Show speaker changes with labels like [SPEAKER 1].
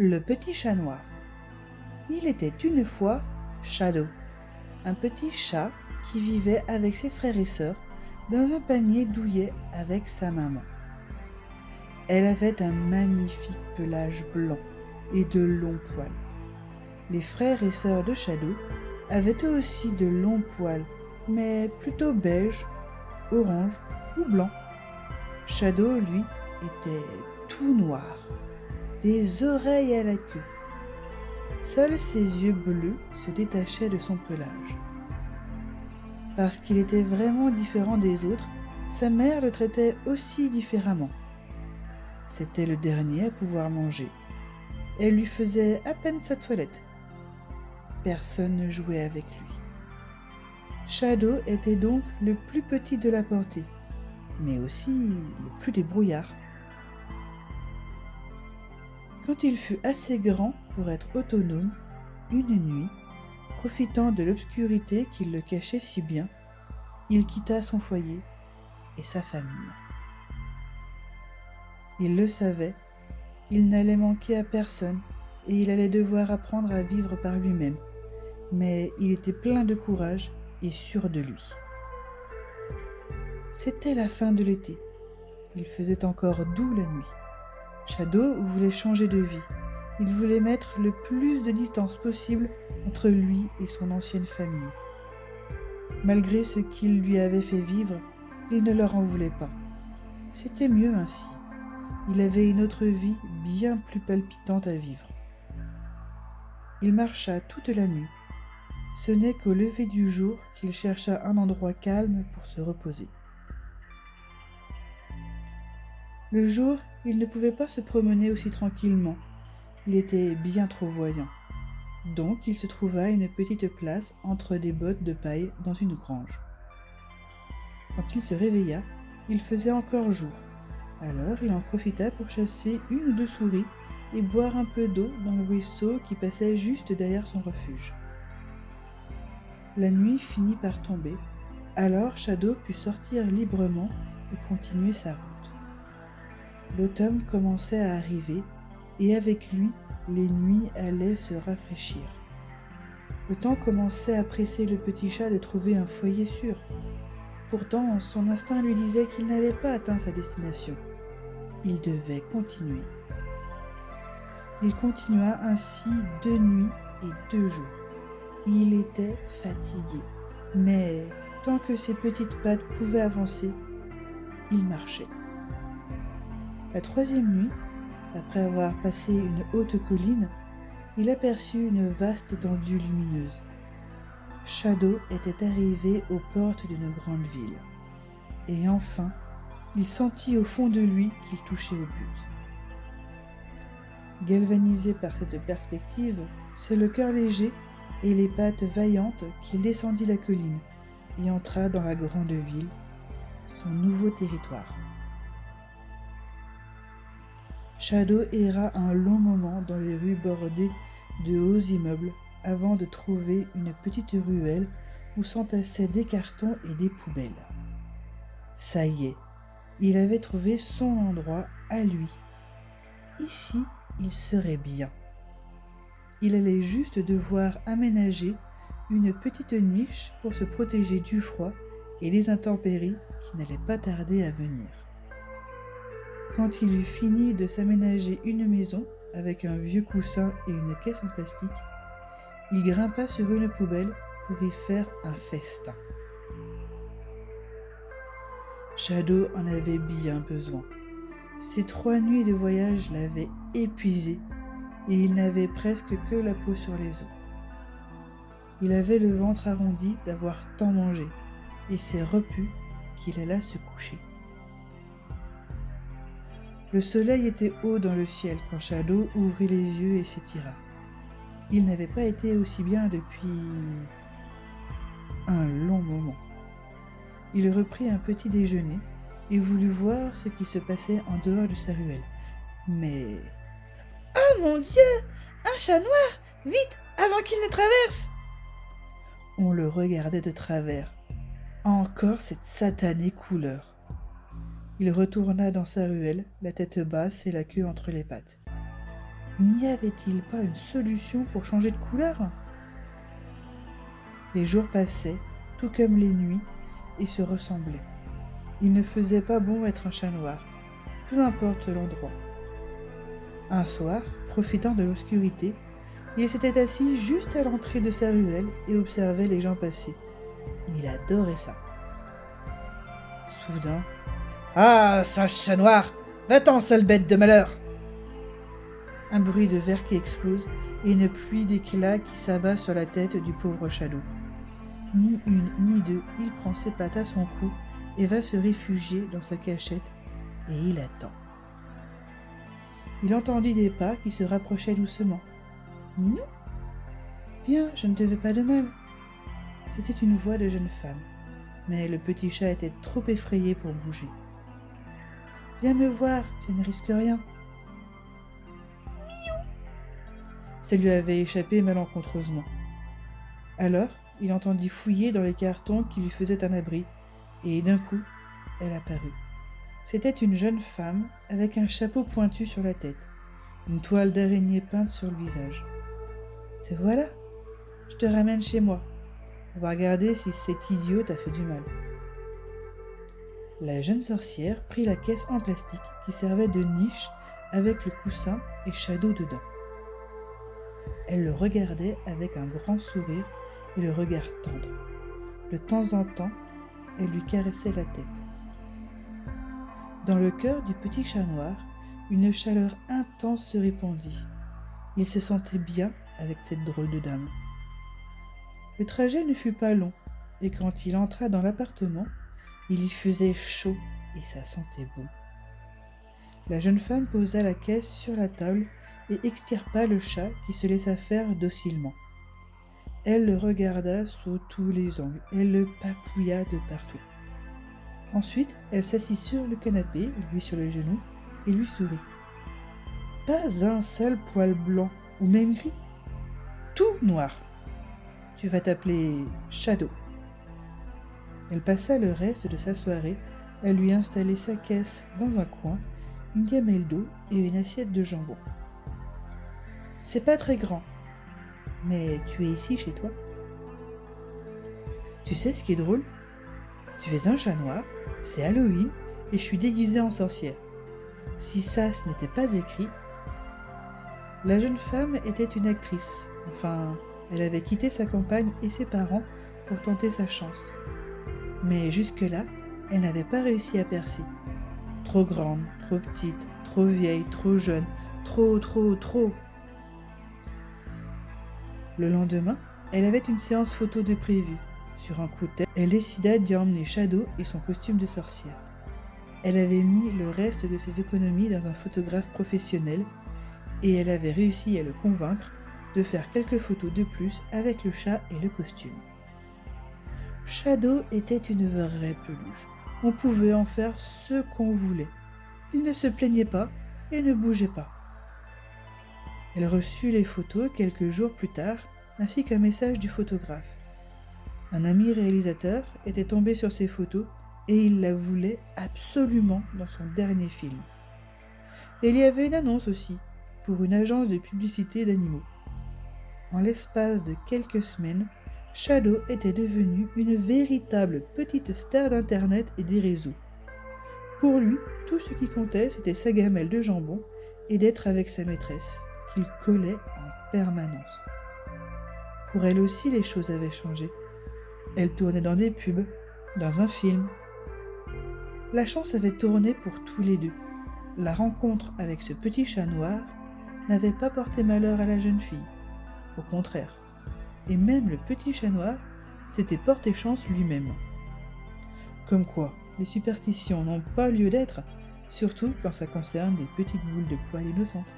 [SPEAKER 1] Le petit chat noir. Il était une fois Shadow, un petit chat qui vivait avec ses frères et sœurs dans un panier douillet avec sa maman. Elle avait un magnifique pelage blanc et de longs poils. Les frères et sœurs de Shadow avaient eux aussi de longs poils, mais plutôt beige, orange ou blanc. Shadow, lui, était tout noir, des oreilles à la queue. Seuls ses yeux bleus se détachaient de son pelage. Parce qu'il était vraiment différent des autres, sa mère le traitait aussi différemment. C'était le dernier à pouvoir manger. Elle lui faisait à peine sa toilette. Personne ne jouait avec lui. Shadow était donc le plus petit de la portée, mais aussi le plus débrouillard. Quand il fut assez grand pour être autonome, une nuit, profitant de l'obscurité qui le cachait si bien, il quitta son foyer et sa famille. Il le savait, il n'allait manquer à personne et il allait devoir apprendre à vivre par lui-même, mais il était plein de courage et sûr de lui. C'était la fin de l'été. Il faisait encore doux la nuit. Shadow voulait changer de vie. Il voulait mettre le plus de distance possible entre lui et son ancienne famille. Malgré ce qu'il lui avait fait vivre, il ne leur en voulait pas. C'était mieux ainsi. Il avait une autre vie bien plus palpitante à vivre. Il marcha toute la nuit. Ce n'est qu'au lever du jour qu'il chercha un endroit calme pour se reposer. Le jour, il ne pouvait pas se promener aussi tranquillement. Il était bien trop voyant. Donc il se trouva une petite place entre des bottes de paille dans une grange. Quand il se réveilla, il faisait encore jour. Alors il en profita pour chasser une ou deux souris et boire un peu d'eau dans le ruisseau qui passait juste derrière son refuge. La nuit finit par tomber, alors Shadow put sortir librement et continuer sa route. L'automne commençait à arriver et avec lui, les nuits allaient se rafraîchir. Le temps commençait à presser le petit chat de trouver un foyer sûr. Pourtant, son instinct lui disait qu'il n'avait pas atteint sa destination. Il devait continuer. Il continua ainsi 2 nuits et 2 jours. Il était fatigué, mais tant que ses petites pattes pouvaient avancer, il marchait. La 3e nuit, après avoir passé une haute colline, il aperçut une vaste étendue lumineuse. Shadow était arrivé aux portes d'une grande ville. Et enfin, il sentit au fond de lui qu'il touchait au but. Galvanisé par cette perspective, c'est le cœur léger et les pattes vaillantes qu'il descendit la colline et entra dans la grande ville, son nouveau territoire. Shadow erra un long moment dans les rues bordées de hauts immeubles avant de trouver une petite ruelle où s'entassaient des cartons et des poubelles. Ça y est, il avait trouvé son endroit à lui. Ici, il serait bien. Il allait juste devoir aménager une petite niche pour se protéger du froid et des intempéries qui n'allaient pas tarder à venir. Quand il eut fini de s'aménager une maison avec un vieux coussin et une caisse en plastique, il grimpa sur une poubelle pour y faire un festin. Shadow en avait bien besoin. Ces 3 nuits de voyage l'avaient épuisé et il n'avait presque que la peau sur les os. Il avait le ventre arrondi d'avoir tant mangé et c'est repu qu'il alla se coucher. Le soleil était haut dans le ciel quand Shadow ouvrit les yeux et s'étira. Il n'avait pas été aussi bien depuis un long moment. Il reprit un petit déjeuner et voulut voir ce qui se passait en dehors de sa ruelle. Mais... Oh mon Dieu! Un chat noir! Vite! Avant qu'il ne traverse! On le regardait de travers. Encore cette satanée couleur. Il retourna dans sa ruelle, la tête basse et la queue entre les pattes. N'y avait-il pas une solution pour changer de couleur? Les jours passaient, tout comme les nuits, et se ressemblaient. Il ne faisait pas bon être un chat noir, peu importe l'endroit. Un soir, profitant de l'obscurité, il s'était assis juste à l'entrée de sa ruelle et observait les gens passer. Il adorait ça. Soudain, « Ah, sage chat noir, va-t'en, sale bête de malheur !» Un bruit de verre qui explose et une pluie d'éclats qui s'abat sur la tête du pauvre Shadow. Ni une ni deux, il prend ses pattes à son cou et va se réfugier dans sa cachette, et il attend. Il entendit des pas qui se rapprochaient doucement. « Minou ? Viens, je ne te veux pas de mal. » C'était une voix de jeune femme, mais le petit chat était trop effrayé pour bouger. « Viens me voir, tu ne risques rien. » Ça lui avait échappé malencontreusement. Alors, il entendit fouiller dans les cartons qui lui faisaient un abri, et d'un coup, elle apparut. C'était une jeune femme avec un chapeau pointu sur la tête, une toile d'araignée peinte sur le visage. « Te voilà, je te ramène chez moi. On va regarder si cet idiot t'a fait du mal. » La jeune sorcière prit la caisse en plastique qui servait de niche avec le coussin et Shadow dedans. Elle le regardait avec un grand sourire et le regard tendre. De temps en temps, elle lui caressait la tête. Dans le cœur du petit chat noir, une chaleur intense se répandit. Il se sentait bien avec cette drôle de dame. Le trajet ne fut pas long, et quand il entra dans l'appartement, il y faisait chaud et ça sentait bon. La jeune femme posa la caisse sur la table et extirpa le chat qui se laissa faire docilement. Elle le regarda sous tous les angles, elle le papouilla de partout. Ensuite, elle s'assit sur le canapé, lui sur le genou, et lui sourit. Pas un seul poil blanc, ou même gris. Tout noir. Tu vas t'appeler Shadow. Elle passa le reste de sa soirée à lui installer sa caisse dans un coin, une gamelle d'eau et une assiette de jambon. C'est pas très grand, mais tu es ici chez toi. Tu sais ce qui est drôle? Tu es un chat noir, c'est Halloween et je suis déguisée en sorcière. Si ça, ce n'était pas écrit... La jeune femme était une actrice. Enfin, elle avait quitté sa compagne et ses parents pour tenter sa chance. Mais jusque-là, elle n'avait pas réussi à percer. Trop grande, trop petite, trop vieille, trop jeune, trop... Le lendemain, elle avait une séance photo de prévue. Sur un coup de tête, elle décida d'y emmener Shadow et son costume de sorcière. Elle avait mis le reste de ses économies dans un photographe professionnel et elle avait réussi à le convaincre de faire quelques photos de plus avec le chat et le costume. Shadow était une vraie peluche. On pouvait en faire ce qu'on voulait. Il ne se plaignait pas et ne bougeait pas. Elle reçut les photos quelques jours plus tard, ainsi qu'un message du photographe. Un ami réalisateur était tombé sur ces photos et il la voulait absolument dans son dernier film. Et il y avait une annonce aussi, pour une agence de publicité d'animaux. En l'espace de quelques semaines, Shadow était devenu une véritable petite star d'Internet et des réseaux. Pour lui, tout ce qui comptait, c'était sa gamelle de jambon et d'être avec sa maîtresse, qu'il collait en permanence. Pour elle aussi, les choses avaient changé. Elle tournait dans des pubs, dans un film. La chance avait tourné pour tous les deux. La rencontre avec ce petit chat noir n'avait pas porté malheur à la jeune fille. Au contraire. Et même le petit chat noir s'était porté chance lui-même. Comme quoi, les superstitions n'ont pas lieu d'être, surtout quand ça concerne des petites boules de poils innocentes.